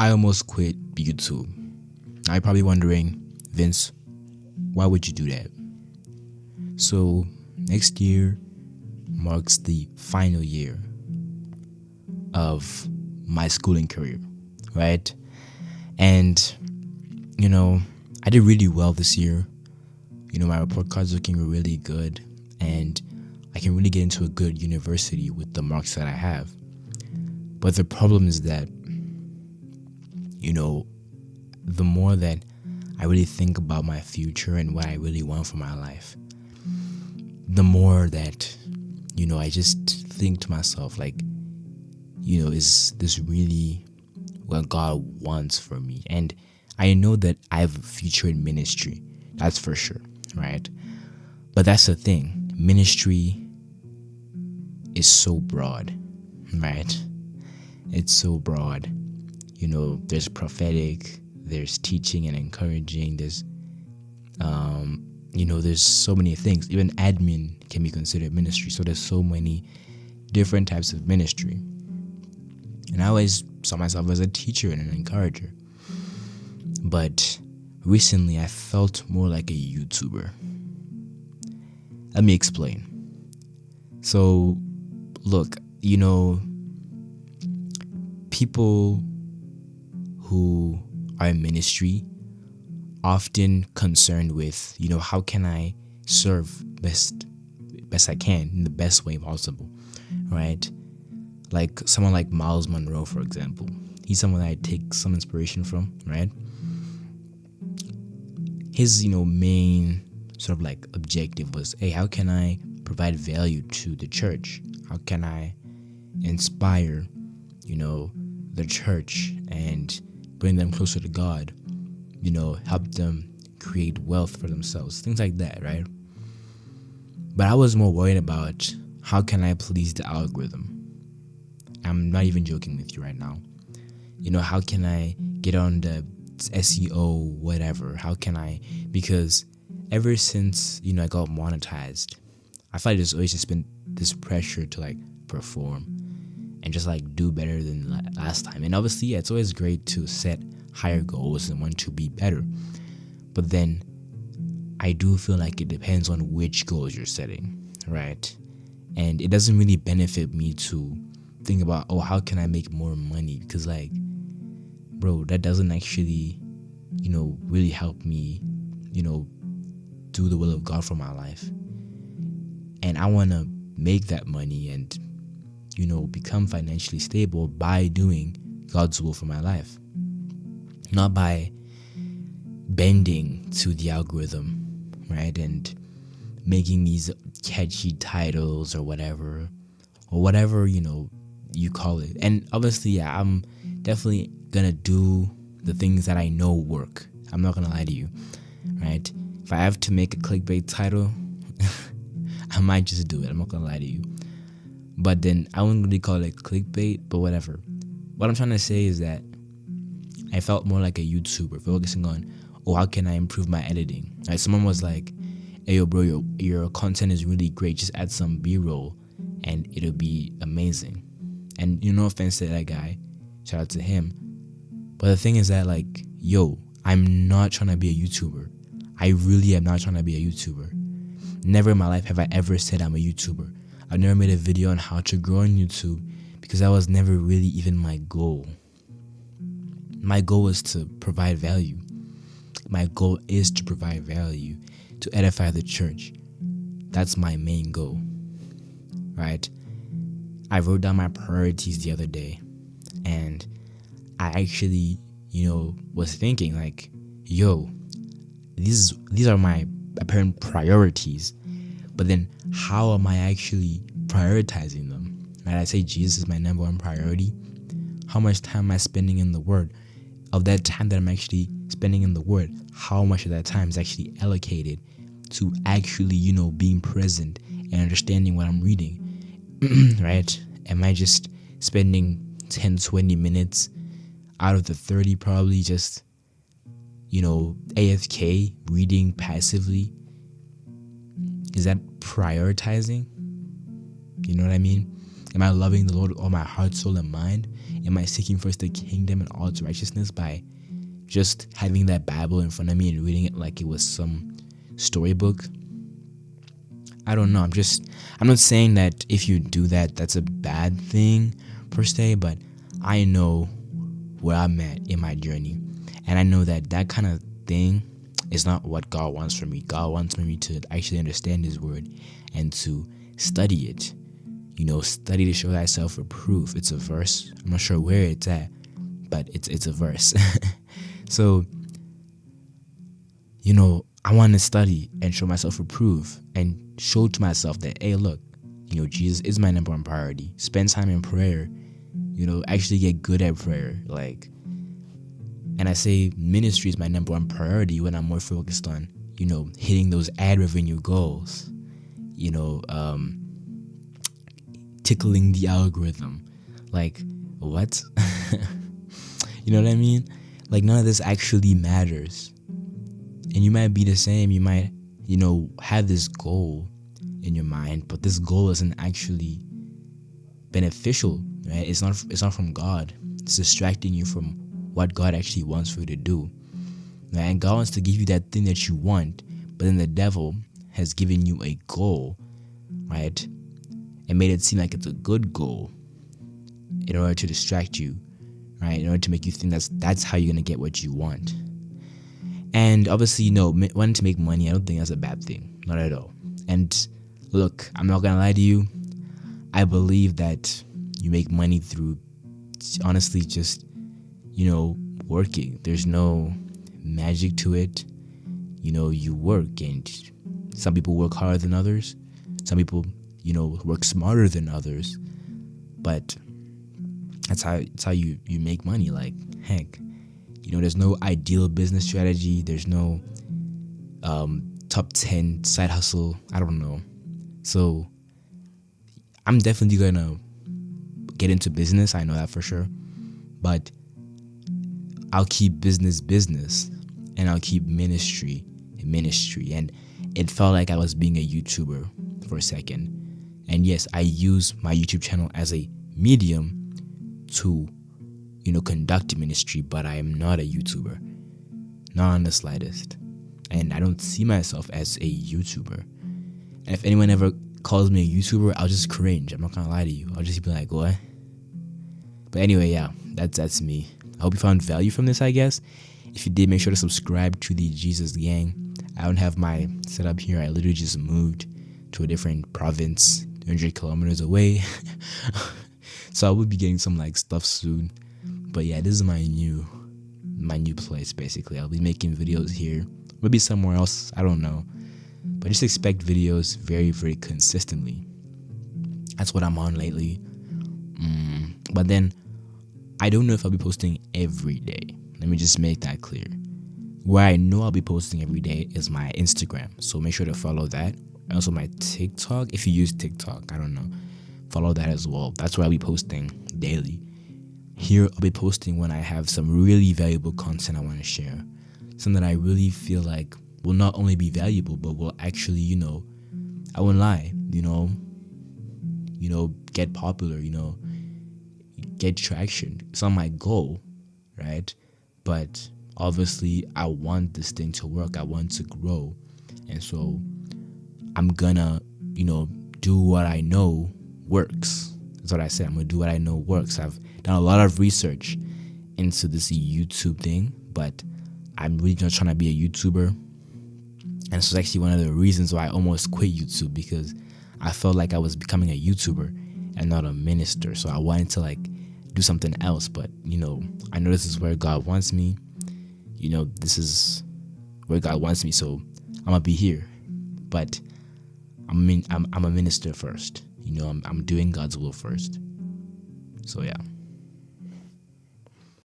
I almost quit YouTube. Now you're probably wondering, Vince, why would you do that? So next year marks the final year of my schooling career, right? And I did really well this year. My report card's looking really good, and I can really get into a good university with the marks that I have. But the problem is that, the more that I really think about my future and what I really want for my life, the more that, I just think to myself, like, is this really what God wants for me? And I know that I have a future in ministry, that's for sure, right? But that's the thing, ministry is so broad, right? It's so broad. There's prophetic, there's teaching and encouraging, there's there's so many things. Even admin can be considered ministry. So there's so many different types of ministry. And I always saw myself as a teacher and an encourager. But recently I felt more like a YouTuber. Let me explain. So look, people who are in ministry often concerned with, how can I serve best I can in the best way possible, right? Like someone like Miles Monroe, for example. He's someone that I take some inspiration from, right? His, main sort of like objective was, hey, how can I provide value to the church? How can I inspire, the church and bring them closer to God? Help them create wealth for themselves, things like that, right? But I was more worried about how can I please the algorithm. I'm not even joking with you right now. How can I get on the SEO, whatever? How can I? Because ever since, I got monetized, I feel like there's always just been this pressure to like perform and just like do better than last time. And obviously, yeah, it's always great to set higher goals and want to be better. But then I do feel like it depends on which goals you're setting, right? And it doesn't really benefit me to think about, oh, how can I make more money? Because like, bro, that doesn't actually, really help me, do the will of God for my life. And I want to make that money and, become financially stable by doing God's will for my life. Not by bending to the algorithm, right? And making these catchy titles or whatever, you call it. And obviously, yeah, I'm definitely gonna do the things that I know work. I'm not gonna lie to you, right? If I have to make a clickbait title, I might just do it. I'm not gonna lie to you. But then I wouldn't really call it clickbait, but whatever. What I'm trying to say is that I felt more like a YouTuber, focusing on, oh, how can I improve my editing? Like someone was like, hey, yo, bro, your content is really great. Just add some B-roll and it'll be amazing. And no offense to that guy, shout out to him. But the thing is that like, yo, I'm not trying to be a YouTuber. I really am not trying to be a YouTuber. Never in my life have I ever said I'm a YouTuber. I've never made a video on how to grow on YouTube because that was never really even my goal. My goal was to provide value. My goal is to provide value, to edify the church. That's my main goal, right? I wrote down my priorities the other day, and I actually, was thinking like, yo, these are my apparent priorities, but then how am I actually prioritizing them? Right? I say Jesus is my number one priority. How much time am I spending in the Word? Of that time that I'm actually spending in the Word, how much of that time is actually allocated to actually, being present and understanding what I'm reading, right? Am I just spending 10, 20 minutes out of the 30 probably just, AFK, reading passively? Is that prioritizing? You know what I mean? Am I loving the Lord with all my heart, soul, and mind? Am I seeking first the kingdom and all its righteousness by just having that Bible in front of me and reading it like it was some storybook? I don't know. I'm not saying that if you do that, that's a bad thing per se, but I know where I'm at in my journey. And I know that that kind of thing is not what God wants from me. God wants me to actually understand His word and to study it. Study to show thyself approved. It's a verse. I'm not sure where it's at, but it's a verse. So, I want to study and show myself approved and show to myself that, hey, look, Jesus is my number one priority. Spend time in prayer. Actually get good at prayer. And I say ministry is my number one priority when I'm more focused on, hitting those ad revenue goals. Tickling the algorithm. What? You know what I mean? None of this actually matters. And you might be the same. You might, have this goal in your mind, but this goal isn't actually beneficial, right? It's not from God. It's distracting you from what God actually wants for you to do. Right? And God wants to give you that thing that you want, but then the devil has given you a goal, right? And made it seem like it's a good goal in order to distract you, right? In order to make you think that's how you're going to get what you want. And obviously, wanting to make money, I don't think that's a bad thing. Not at all. And look, I'm not going to lie to you. I believe that you make money through, honestly, just, working. There's no magic to it. You work, and some people work harder than others. Some people, work smarter than others. But that's how you make money. Heck, there's no ideal business strategy. There's no top 10 side hustle. I don't know. So I'm definitely gonna get into business. I know that for sure. But I'll keep business, and I'll keep ministry. And it felt like I was being a YouTuber for a second. And yes, I use my YouTube channel as a medium to, conduct ministry, but I am not a YouTuber. Not on the slightest. And I don't see myself as a YouTuber. And if anyone ever calls me a YouTuber, I'll just cringe. I'm not gonna lie to you. I'll just be like, what? But anyway, yeah, that's me. I hope you found value from this, I guess. If you did, make sure to subscribe to the Jesus Gang. I don't have my setup here. I literally just moved to a different province, 200 kilometers away. So I will be getting some stuff soon. But yeah, this is my new place, basically. I'll be making videos here. Maybe somewhere else, I don't know. But just expect videos very, very consistently. That's what I'm on lately. But then, I don't know if I'll be posting every day. Let me just make that clear. Where I know I'll be posting every day is my Instagram. So make sure to follow that. And also my TikTok. If you use TikTok, I don't know. Follow that as well. That's where I'll be posting daily. Here, I'll be posting when I have some really valuable content I want to share. Something that I really feel like will not only be valuable, but will actually, I won't lie, get popular, get traction. It's not my goal, right? But obviously, I want this thing to work. I want to grow. And so I'm gonna, do what I know works. That's what I said. I'm gonna do what I know works. I've done a lot of research into this YouTube thing, but I'm really not trying to be a YouTuber. And this was actually one of the reasons why I almost quit YouTube, because I felt like I was becoming a YouTuber and not a minister. So I wanted to do something else, but I know this is where God wants me. This is where God wants me, so I'm gonna be here. But I'm a minister first. I'm doing God's will first. So yeah.